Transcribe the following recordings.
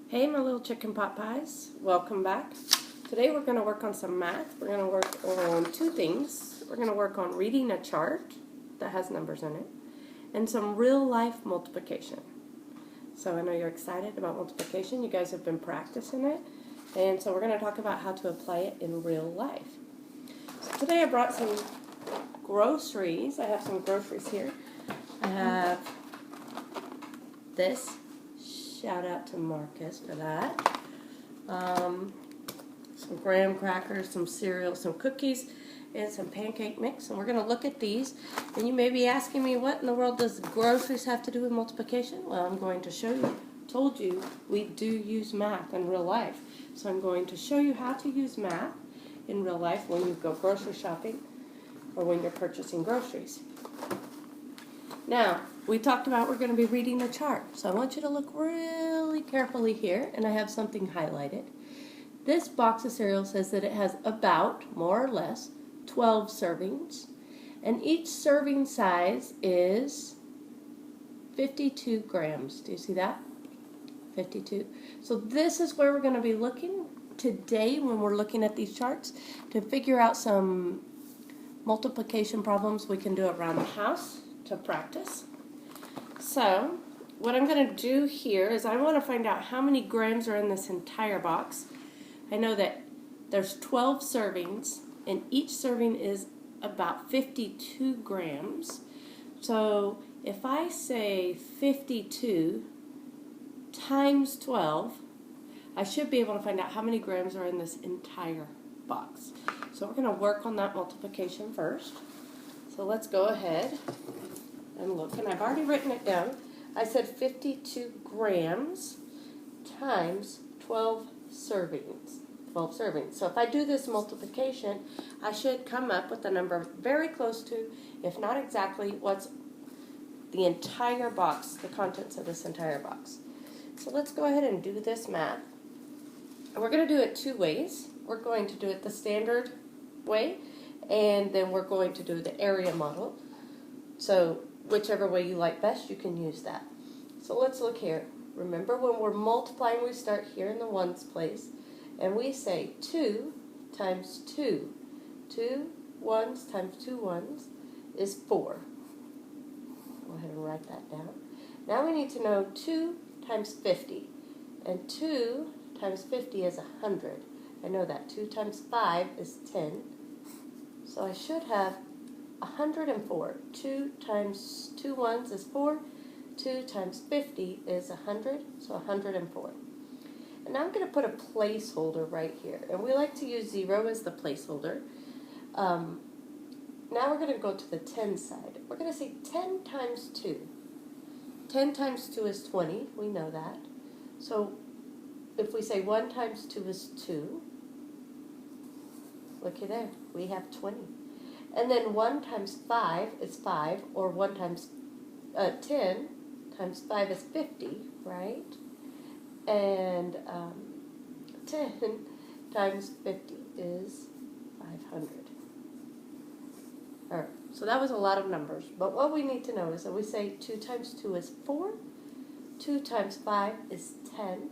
Hey my little chicken pot pies, welcome back. Today we're going to work on some math. We're going to work on two things. We're going to work on reading a chart that has numbers in it and some real life multiplication. So I know you're excited about multiplication. You guys have been practicing it. And so we're going to talk about how to apply it in real life. So today I brought some groceries. I have some groceries here. I have this. Shout out to Marcus for that. Some graham crackers, some cereal, some cookies, and some pancake mix. And we're going to look at these. And you may be asking me, what in the world does groceries have to do with multiplication? Well, I'm going to show you. Told you we do use math in real life. So I'm going to show you how to use math in real life when you go grocery shopping or when you're purchasing groceries. Now, we talked about we're going to be reading the chart. So I want you to look really carefully here, and I have something highlighted. This box of cereal says that it has about, more or less, 12 servings. And each serving size is 52 grams. Do you see that? 52. So this is where we're going to be looking today when we're looking at these charts to figure out some multiplication problems we can do around the house to practice. So what I'm going to do here is I want to find out how many grams are in this entire box. I know that there's 12 servings and each serving is about 52 grams. So if I say 52 times 12, I should be able to find out how many grams are in this entire box. So we're going to work on that multiplication first. So let's go ahead and look. And I've already written it down. I said 52 grams times 12 servings. 12 servings. So if I do this multiplication, I should come up with a number very close to, if not exactly, what's the entire box, the contents of this entire box. So let's go ahead and do this math. And we're going to do it two ways. We're going to do it the standard way, and then we're going to do the area model. So whichever way you like best, you can use that. So let's look here. Remember, when we're multiplying, we start here in the ones place, and we say 2 times 2. 2 ones times 2 ones is 4. Go ahead and write that down. Now we need to know 2 times 50, and 2 times 50 is 100. I know that. 2 times 5 is 10. So I should have 104. 2 times 2 ones is 4. 2 times 50 is 100, so 104. And now I'm going to put a placeholder right here. And we like to use 0 as the placeholder. Now we're going to go to the 10 side. We're going to say 10 times 2. 10 times 2 is 20. We know that. So if we say 1 times 2 is 2, looky there, we have 20. And then 1 times 5 is 5, or 1 times 10 times 5 is 50, right? And 10 times 50 is 500. All right, so that was a lot of numbers. But what we need to know is that we say 2 times 2 is 4, 2 times 5 is 10,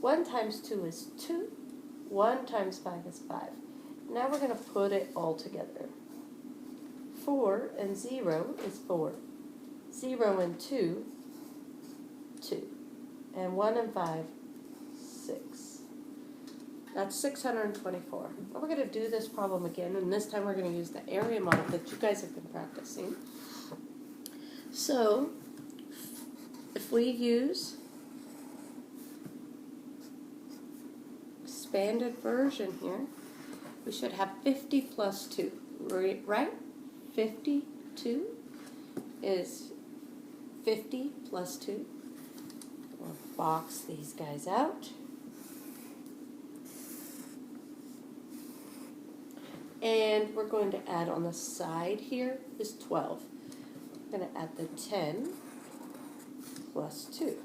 1 times 2 is 2, 1 times 5 is 5. Now we're going to put it all together. 4 and 0 is 4. 0 and 2, 2. And 1 and 5, 6. That's 624. Now we're going to do this problem again, and this time we're going to use the area model that you guys have been practicing. So, if we use expanded version here, we should have 50 plus 2, right? 52 is 50 plus 2. We'll box these guys out. And we're going to add on the side here is 12. We're going to add the 10 plus 2.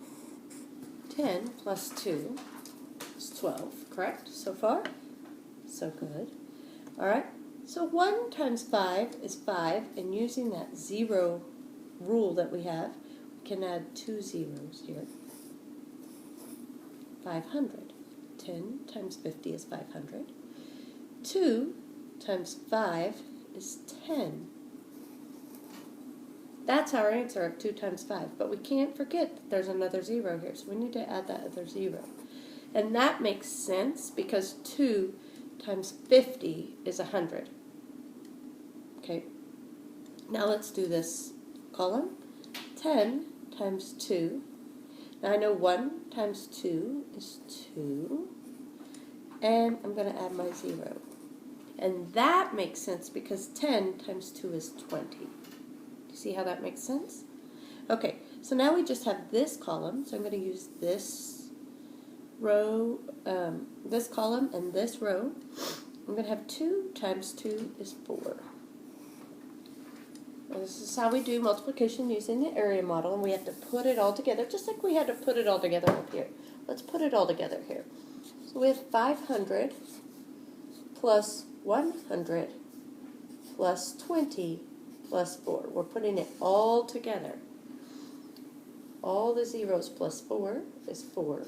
10 plus 2 is 12, correct? So far? So good. All right. So 1 times 5 is 5, and using that 0 rule that we have, we can add 2 zeros here. 500. 10 times 50 is 500. 2 times 5 is 10. That's our answer of 2 times 5. But we can't forget that there's another 0 here, so we need to add that other 0. And that makes sense because 2 times 50 is 100. Okay, now let's do this column. 10 times 2. Now I know 1 times 2 is 2. And I'm going to add my 0. And that makes sense because 10 times 2 is 20. Do you see how that makes sense? Okay, so now we just have this column. So I'm going to use this row, this column and this row. I'm going to have 2 times 2 is 4. And this is how we do multiplication using the area model, and we have to put it all together, just like we had to put it all together up here. Let's put it all together here. So we have 500 plus 100 plus 20 plus 4. We're putting it all together. All the zeros plus 4 is 4.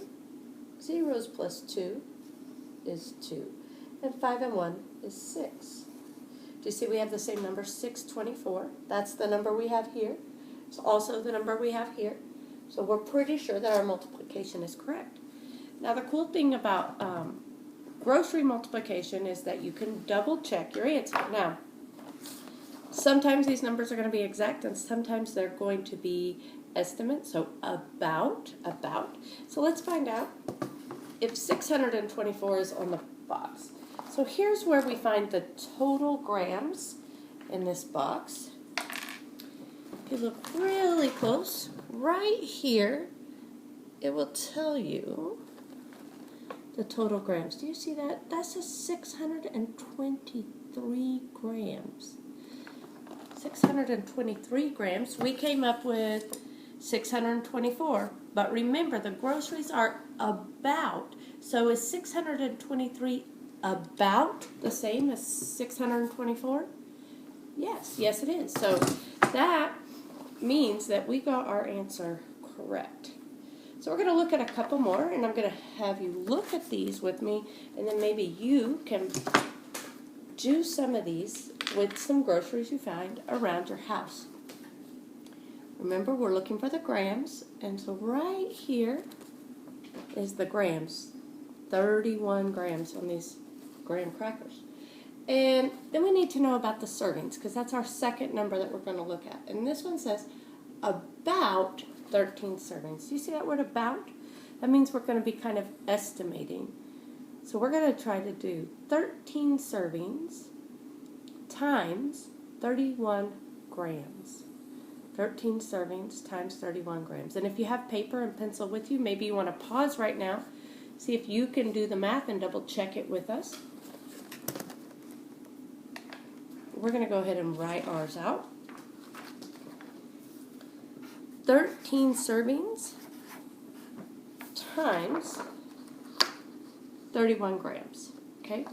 Zeros plus 2 is 2. And 5 and 1 is 6. Do you see we have the same number, 624? That's the number we have here. It's also the number we have here. So we're pretty sure that our multiplication is correct. Now the cool thing about grocery multiplication is that you can double check your answer. Now, sometimes these numbers are going to be exact and sometimes they're going to be estimates, so about. So let's find out if 624 is on the box. So here's where we find the total grams in this box. If you look really close, right here, it will tell you the total grams. Do you see that? That says 623 grams. 623 grams. We came up with 624. But remember, the groceries are about. So is 623 about the same as 624? Yes, it is. So that means that we got our answer correct. So we're going to look at a couple more, and I'm going to have you look at these with me, and then maybe you can do some of these with some groceries you find around your house. Remember, we're looking for the grams, and so right here is the grams. 31 grams on these graham crackers. And then we need to know about the servings, because that's our second number that we're going to look at. And this one says about 13 servings. Do you see that word about? That means we're going to be kind of estimating. So we're going to try to do 13 servings times 31 grams. 13 servings times 31 grams. And if you have paper and pencil with you, maybe you want to pause right now, see if you can do the math and double check it with us. We're going to go ahead and write ours out. 13 servings times 31 grams. Okay?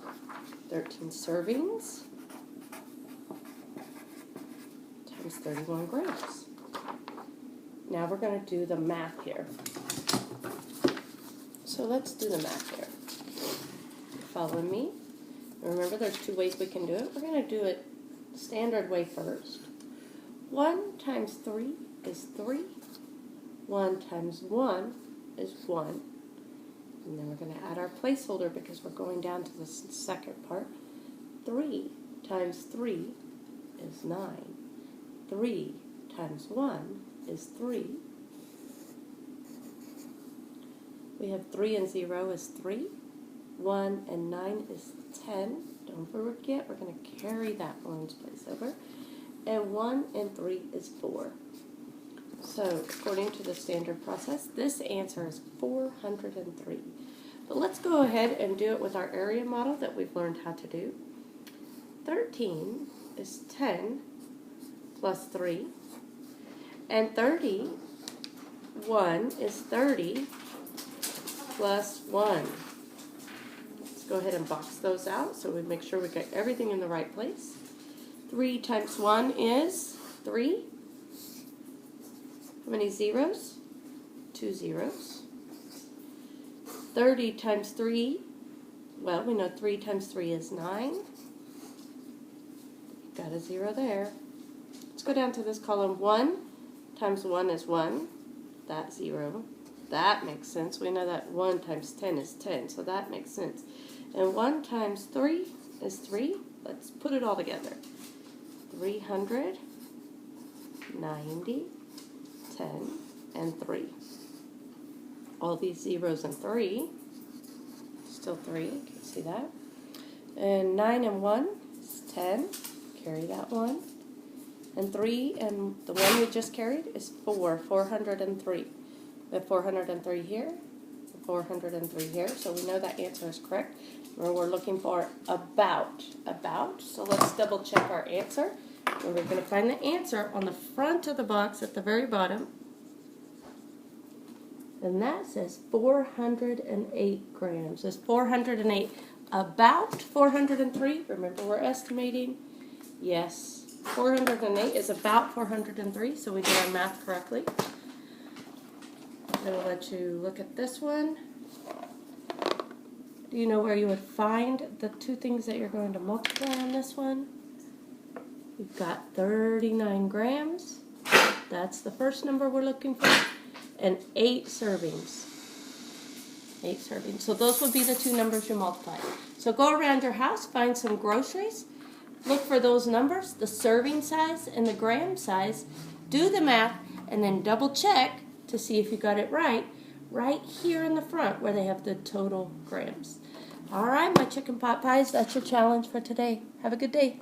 13 servings times 31 grams. Now we're going to do the math here. So let's do the math here. Follow me. Remember, there's two ways we can do it. We're going to do it the standard way first. 1 times 3 is 3. 1 times 1 is 1. And then we're going to add our placeholder because we're going down to the second part. 3 times 3 is 9. 3 times 1 is 3. We have 3 and 0 is 3. 1 and 9 is 10. Don't forget, we're going to carry that one's place over. And 1 and 3 is 4. So, according to the standard process, this answer is 403. But let's go ahead and do it with our area model that we've learned how to do. 13 is 10 plus 3. And 31 is 30 plus 1. Let's go ahead and box those out so we make sure we get everything in the right place. 3 times 1 is 3. How many zeros? 2 zeros. 30 times 3, well, we know 3 times 3 is 9. Got a 0 there. Let's go down to this column. 1 times 1 is 1. That's 0. That makes sense. We know that 1 times 10 is 10, so that makes sense. And 1 times 3 is 3. Let's put it all together. 300, 90, 10, and 3. All these zeros and 3. Still 3. Can you see that? And 9 and 1 is 10. Carry that 1. And 3 and the 1 we just carried is 4. 403. We have 403 here. 403 here. So we know that answer is correct. Remember, we're looking for about. So let's double check our answer. And we're going to find the answer on the front of the box at the very bottom. And that says 408 grams. It's 408. About 403. Remember, we're estimating. Yes, 408 is about 403, so we did our math correctly. I'm going to let you look at this one. Do you know where you would find the two things that you're going to multiply on this one? We've got 39 grams. That's the first number we're looking for. And 8 servings. 8 servings. So those would be the two numbers you multiply. So go around your house, find some groceries, look for those numbers, the serving size and the gram size, do the math, and then double check to see if you got it right here in the front where they have the total grams. All right, my chicken pot pies, that's your challenge for today. Have a good day.